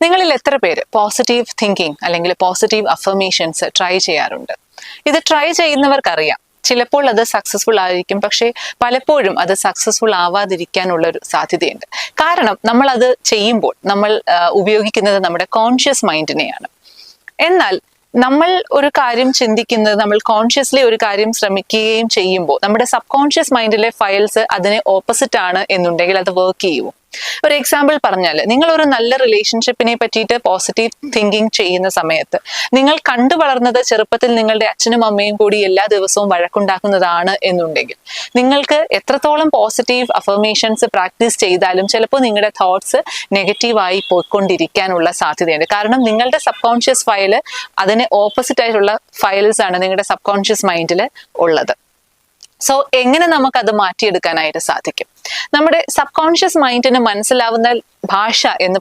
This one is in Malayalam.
നിങ്ങളിൽ എത്ര പേര് പോസിറ്റീവ് തിങ്കിങ് അല്ലെങ്കിൽ പോസിറ്റീവ് അഫർമേഷൻസ് ട്രൈ ചെയ്യാറുണ്ട്? ഇത് ട്രൈ ചെയ്യുന്നവർക്കറിയാം, ചിലപ്പോൾ അത് സക്സസ്ഫുൾ ആയിരിക്കും, പക്ഷേ പലപ്പോഴും അത് സക്സസ്ഫുൾ ആവാതിരിക്കാനുള്ള ഒരു സാധ്യതയുണ്ട്. കാരണം നമ്മൾ അത് ചെയ്യുമ്പോൾ നമ്മൾ ഉപയോഗിക്കുന്നത് നമ്മുടെ കോൺഷ്യസ് മൈൻഡിനെയാണ്. എന്നാൽ നമ്മൾ ഒരു കാര്യം ചിന്തിക്കുന്നത്, നമ്മൾ കോൺഷ്യസ്ലി ഒരു കാര്യം ശ്രമിക്കുകയും ചെയ്യുമ്പോൾ നമ്മുടെ സബ് കോൺഷ്യസ് മൈൻഡിലെ ഫയൽസ് അതിന് ഓപ്പോസിറ്റ് ആണ് എന്നുണ്ടെങ്കിൽ അത് വർക്ക് ചെയ്യുമോ? ഒരു എക്സാമ്പിൾ പറഞ്ഞാൽ, നിങ്ങൾ ഒരു നല്ല റിലേഷൻഷിപ്പിനെ പറ്റിയിട്ട് പോസിറ്റീവ് തിങ്കിങ് ചെയ്യുന്ന സമയത്ത് നിങ്ങൾ കണ്ടു വളർന്നത് ചെറുപ്പത്തിൽ നിങ്ങളുടെ അച്ഛനും അമ്മയും കൂടി എല്ലാ ദിവസവും വഴക്കുണ്ടാക്കുന്നതാണ് എന്നുണ്ടെങ്കിൽ നിങ്ങൾക്ക് എത്രത്തോളം പോസിറ്റീവ് അഫർമേഷൻസ് പ്രാക്ടീസ് ചെയ്താലും ചിലപ്പോൾ നിങ്ങളുടെ തോട്ട്സ് നെഗറ്റീവായി പോയിക്കൊണ്ടിരിക്കാനുള്ള സാധ്യതയുണ്ട്. കാരണം നിങ്ങളുടെ സബ് കോൺഷ്യസ് ഫയല് അതിന് ഓപ്പോസിറ്റ് ആയിട്ടുള്ള ഫയൽസ് ആണ് നിങ്ങളുടെ സബ് കോൺഷ്യസ് മൈൻഡിൽ ഉള്ളത്. സോ എങ്ങനെ നമുക്കത് മാറ്റിയെടുക്കാനായിട്ട് സാധിക്കും? നമ്മുടെ സബ് കോൺഷ്യസ് മൈൻഡിന് മനസ്സിലാവുന്ന ഭാഷ എന്ന്